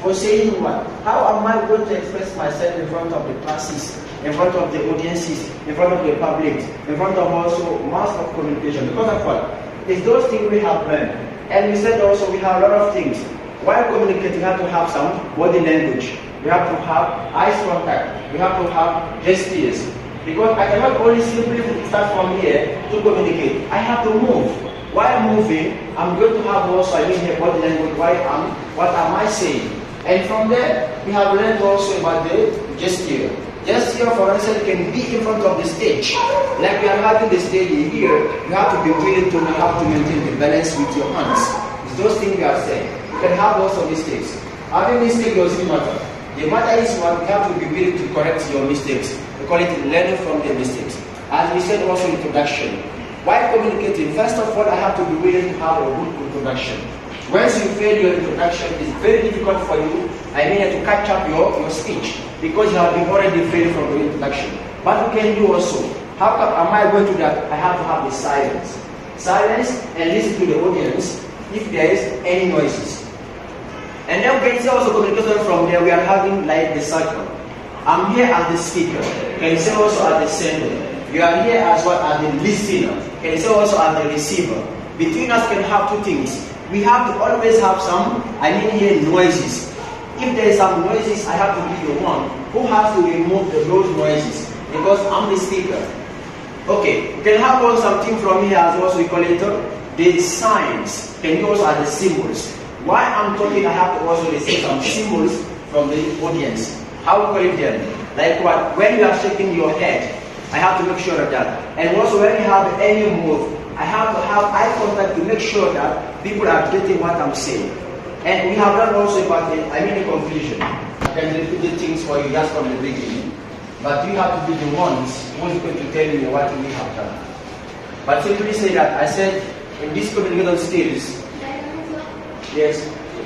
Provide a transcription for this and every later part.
for saying what? How am I going to express myself in front of the classes, in front of the audiences, in front of the public, in front of also mass of communication? Because of what? It's those things we have learned. And we said also we have a lot of things. While communicating, we have to have some body language. We have to have eye contact. We have to have gestures. Because I cannot only simply start from here to communicate. I have to move. While moving, I'm going to have also a body language. What am I saying? And from there, we have learned also about the gesture. Gesture, for instance, can be in front of the stage. Like we are having the stage here, you have to be willing to have to maintain the balance with your hands. It's those things we are saying. You can have also mistakes. Having mistakes doesn't matter. The matter is what we have to be willing to correct your mistakes. We call it learning from the mistakes. As we said also introduction. While communicating, first of all, I have to be willing to have a good introduction. Once you fail your introduction, it's very difficult for you, to catch up your speech because you have been already failed from the introduction. But we can do also. How am I going to do that? I have to have the silence. Silence and listen to the audience if there is any noises. And then we can see also communication from there. We are having like the circle. I'm here as the speaker. Can you say also as the sender? You are here as what as the listener. Can you say also as the receiver? Between us can have two things. We have to always have some, here noises. If there is some noises, I have to be the one who has to remove those noises because I'm the speaker. Okay, we can have also something from here as also we call it the signs. Can you also add the symbols? While I'm talking, I have to also receive some symbols from the audience. How we call it then? Like what? When you are shaking your head, I have to make sure of that. And also when you have any move, I have to have eye contact to make sure that people are getting what I'm saying. And we have done also about the conclusion. I can repeat the things for you just from the beginning. But you have to be the ones who is going to tell me what we have done. But simply say that I said in these communication skills, yes,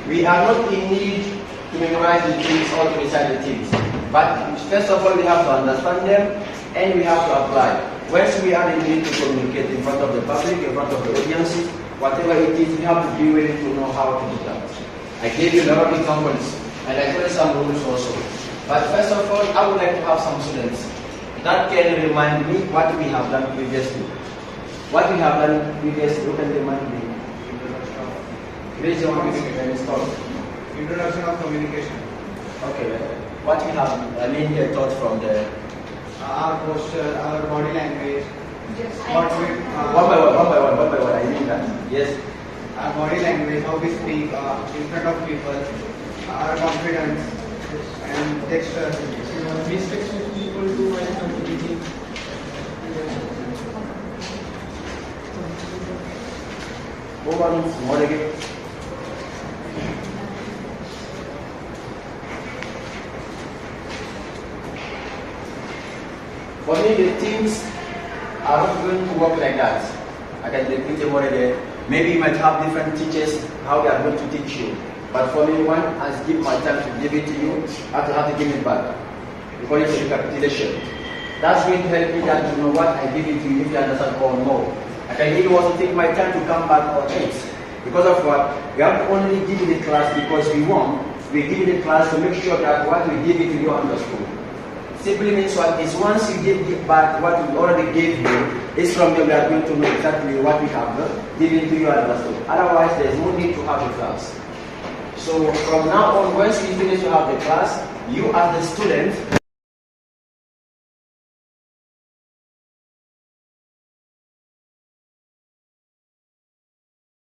we are not in need to memorize the things or to recite the things. But first of all, we have to understand them and we have to apply. Once we are in need to communicate in front of the public, in front of the audiences, whatever it is, we have to be willing to know how to do that. I gave you a lot of examples and I put some rules also. But first of all, I would like to have some students that can remind me what we have done previously. What we have done previously, who can remind me? Raise your hand and start. Introduction of communication. Okay, what we have here taught from the our posture, our body language. Yes. one by one. I mean that. Yes. Our body language, how we speak in front of people, our confidence and texture. Mistakes people do while communicating. More again. For me, the things are not going to work like that. I can repeat them already. Maybe you might have different teachers, how they are going to teach you. But for me, one has given my time to give it to you, I have to give it back. We call it recapitulation. That's going to help me that to know what I give it to you if you understand or no. I can even also take my time to come back on it. Because of what? We have to only give you the class because we want. We give you the class to make sure that what we give it to you understood. Simply means what is once you give back what we already gave you, is from there we are going to know exactly what we have given to you and understood. Otherwise, there is no need to have the class. So from now on, once we finish to have the class, you as the student